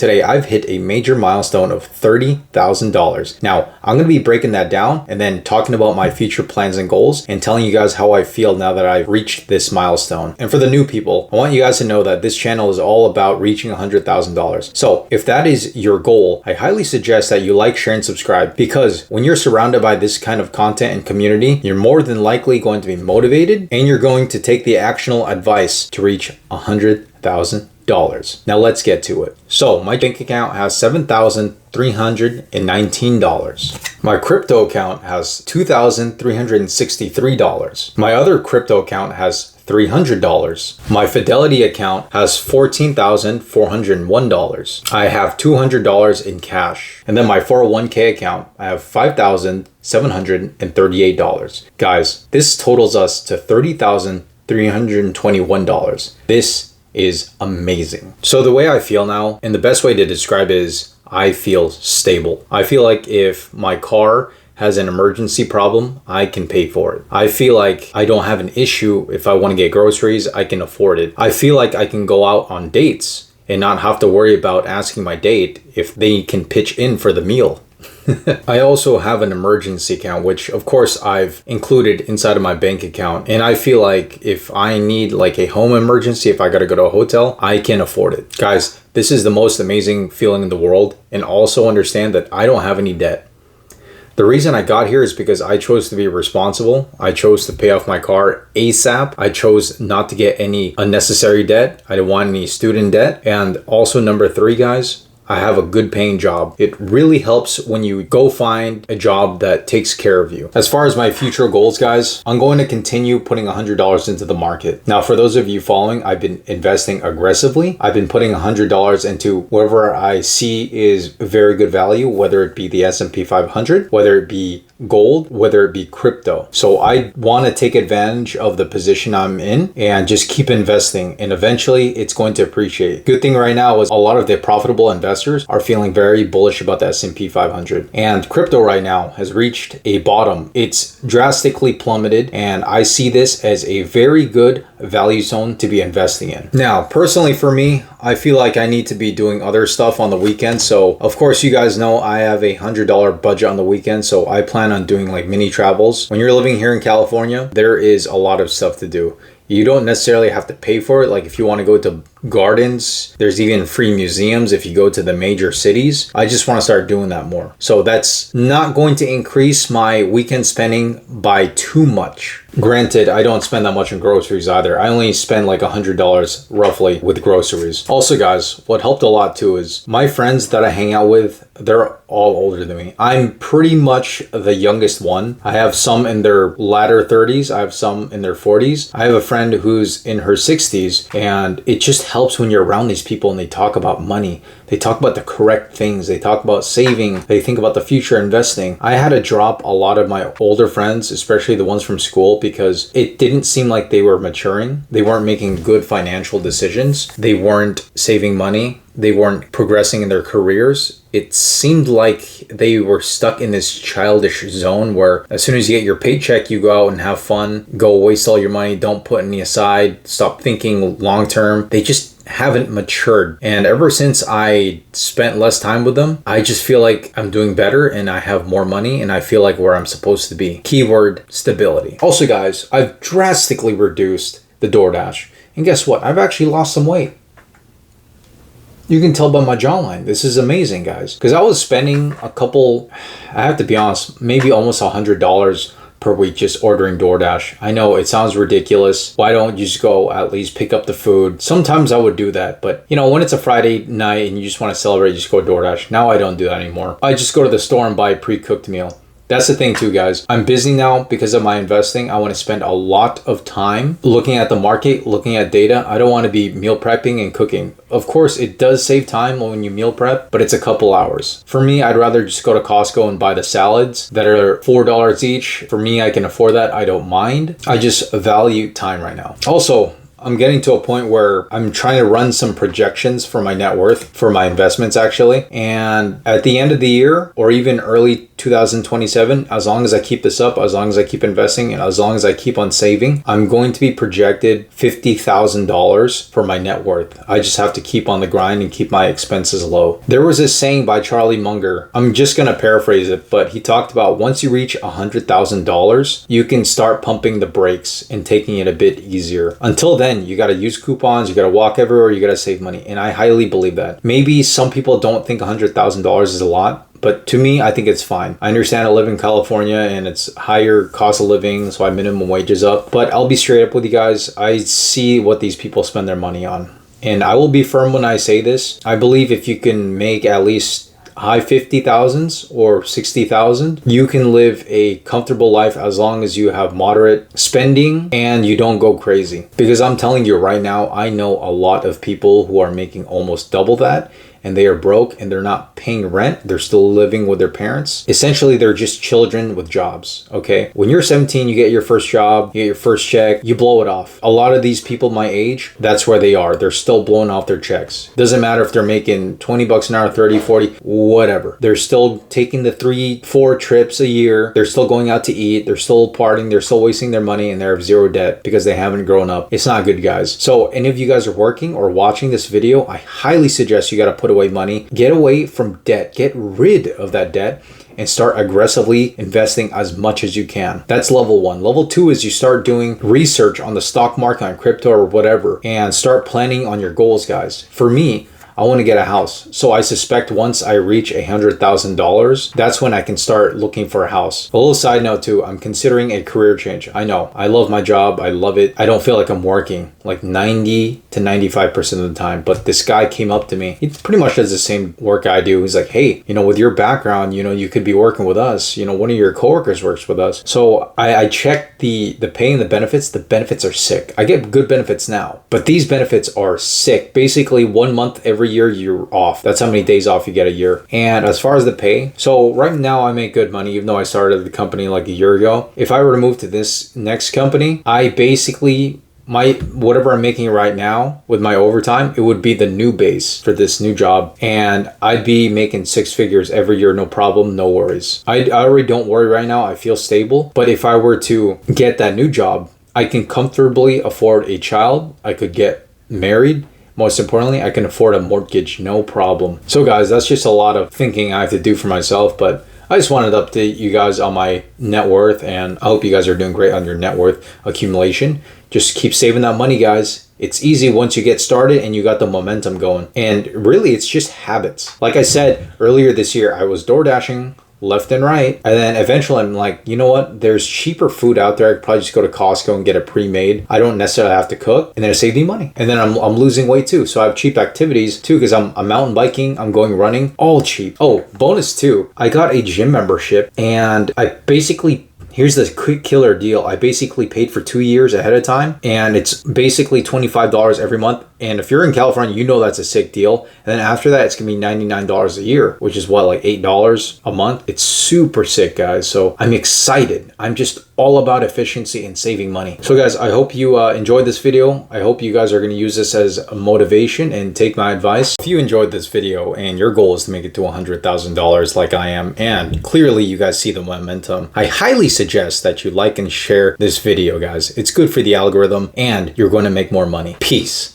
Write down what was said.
Today, I've hit a major milestone of $30,000. Now, I'm going to be breaking that down and then talking about my future plans and goals and telling you guys how I feel now that I've reached this milestone. And for the new people, I want you guys to know that this channel is all about reaching $100,000. So if that is your goal, I highly suggest that you like, share, and subscribe, because when you're surrounded by this kind of content and community, you're more than likely going to be motivated and you're going to take the actionable advice to reach $100,000. Now let's get to it. So my bank account has $7,319. My crypto account has $2,363. My other crypto account has $300. My Fidelity account has $14,401. I have $200 in cash. And then my 401k account, I have $5,738. Guys, this totals us to $30,321. This is amazing. So the way I feel now, and the best way to describe it is I feel stable. I feel like if my car has an emergency problem, I can pay for it. I feel like I don't have an issue if I want to get groceries, I can afford it. I feel like I can go out on dates and not have to worry about asking my date if they can pitch in for the meal. I also have an emergency account, which of course I've included inside of my bank account. And I feel like if I need like a home emergency, if I gotta go to a hotel, I can afford it. Guys, this is the most amazing feeling in the world. And also understand that I don't have any debt. The reason I got here is because I chose to be responsible. I chose to pay off my car ASAP. I chose not to get any unnecessary debt. I didn't want any student debt. And also number 3, guys, I have a good paying job. It really helps when you go find a job that takes care of you. As far as my future goals, guys, I'm going to continue putting $100 into the market. Now, for those of you following, I've been investing aggressively. I've been putting $100 into whatever I see is very good value, whether it be the S&P 500, whether it be gold, whether it be crypto. So I want to take advantage of the position I'm in and just keep investing, and eventually it's going to appreciate. Good thing right now is a lot of the profitable investors are feeling very bullish about the S&P 500, and crypto right now has reached a bottom. It's drastically plummeted, and I see this as a very good value zone to be investing in. Now, personally for me, I feel like I need to be doing other stuff on the weekend. So of course, you guys know I have a $100 budget on the weekend. So I plan on doing like mini travels. When you're living here in California, there is a lot of stuff to do. You don't necessarily have to pay for it. Like if you want to go to gardens, there's even free museums if you go to the major cities. I just want to start doing that more. So that's not going to increase my weekend spending by too much. Granted, I don't spend that much on groceries either. I only spend like $100 roughly with groceries. Also, guys, what helped a lot too is my friends that I hang out with, they're all older than me. I'm pretty much the youngest one. I have some in their latter 30s. I have some in their 40s. I have a friend who's in her 60s, and it just helps when you're around these people and they talk about money. They talk about the correct things. They talk about saving. They think about the future investing. I had to drop a lot of my older friends, especially the ones from school, because it didn't seem like they were maturing. They weren't making good financial decisions. They weren't saving money. They weren't progressing in their careers. It seemed like they were stuck in this childish zone where as soon as you get your paycheck, you go out and have fun, go waste all your money, don't put any aside, stop thinking long term. They just haven't matured. And ever since I spent less time with them, I just feel like I'm doing better and I have more money and I feel like where I'm supposed to be. Keyword, stability. Also, guys, I've drastically reduced the DoorDash. And guess what? I've actually lost some weight. You can tell by my jawline. This is amazing, guys. Because I was spending I have to be honest, maybe almost $100 per week just ordering DoorDash. I know it sounds ridiculous. Why don't you just go at least pick up the food? Sometimes I would do that, but you know, when it's a Friday night and you just want to celebrate, you just go DoorDash. Now I don't do that anymore. I just go to the store and buy a pre-cooked meal. That's the thing too, guys. I'm busy now because of my investing. I want to spend a lot of time looking at the market, looking at data. I don't want to be meal prepping and cooking. Of course, it does save time when you meal prep, but it's a couple hours. For me, I'd rather just go to Costco and buy the salads that are $4 each. For me, I can afford that. I don't mind. I just value time right now. Also, I'm getting to a point where I'm trying to run some projections for my net worth, for my investments actually. And at the end of the year or even early 2027, as long as I keep this up, as long as I keep investing, and as long as I keep on saving, I'm going to be projected $50,000 for my net worth. I just have to keep on the grind and keep my expenses low. There was this saying by Charlie Munger. I'm just going to paraphrase it, but he talked about once you reach $100,000, you can start pumping the brakes and taking it a bit easier. Until then, you got to use coupons, you got to walk everywhere, you got to save money. And I highly believe that. Maybe some people don't think $100,000 is a lot, but to me, I think it's fine. I understand I live in California and it's higher cost of living, so my minimum wage is up. But I'll be straight up with you guys. I see what these people spend their money on. And I will be firm when I say this. I believe if you can make at least high 50,000s or 60,000, you can live a comfortable life as long as you have moderate spending and you don't go crazy. Because I'm telling you right now, I know a lot of people who are making almost double that, and they are broke and they're not paying rent. They're still living with their parents. Essentially, they're just children with jobs, okay? When you're 17, you get your first job, you get your first check, you blow it off. A lot of these people my age, that's where they are. They're still blowing off their checks. Doesn't matter if they're making 20 bucks an hour, 30, 40, whatever. They're still taking the 3-4 trips a year. They're still going out to eat. They're still partying. They're still wasting their money, and they have zero debt because they haven't grown up. It's not good, guys. So any of you guys are working or watching this video, I highly suggest you got to put away money. Get away from debt. Get rid of that debt and start aggressively investing as much as you can. That's level 1. Level 2 is you start doing research on the stock market, on crypto or whatever, and start planning on your goals, guys. For me, I want to get a house. So I suspect once I reach $100,000, that's when I can start looking for a house. A little side note too, I'm considering a career change. I know, I love my job. I love it. I don't feel like I'm working like 90 to 95% of the time. But this guy came up to me. He pretty much does the same work I do. He's like, hey, with your background, you could be working with us. One of your coworkers works with us. So I checked the pay and the benefits. The benefits are sick. I get good benefits now, but these benefits are sick. Basically 1 month every year you're off. That's how many days off you get a year. And as far as the pay, so right now I make good money, even though I started the company like a year ago. If I were to move to this next company, I basically, whatever I'm making right now with my overtime, it would be the new base for this new job. And I'd be making 6 figures every year, no problem, no worries. I already don't worry right now. I feel stable. But if I were to get that new job, I can comfortably afford a child. I could get married. Most importantly, I can afford a mortgage, no problem. So guys, that's just a lot of thinking I have to do for myself, but I just wanted to update you guys on my net worth, and I hope you guys are doing great on your net worth accumulation. Just keep saving that money, guys. It's easy once you get started and you got the momentum going. And really, it's just habits. Like I said earlier this year, I was door dashing left and right. And then eventually I'm like, you know what? There's cheaper food out there. I could probably just go to Costco and get it pre-made. I don't necessarily have to cook. And then it saved me money. And then I'm losing weight too. So I have cheap activities too, because I'm mountain biking, I'm going running, all cheap. Oh, bonus too. I got a gym membership and I basically, here's the quick killer deal. I basically paid for 2 years ahead of time, and it's basically $25 every month. And if you're in California, that's a sick deal. And then after that, it's gonna be $99 a year, which is what, like $8 a month? It's super sick, guys. So I'm excited. I'm just all about efficiency and saving money. So guys, I hope you enjoyed this video. I hope you guys are gonna use this as a motivation and take my advice. If you enjoyed this video and your goal is to make it to $100,000 like I am, and clearly you guys see the momentum, I highly suggest that you like and share this video, guys. It's good for the algorithm and you're going to make more money. Peace.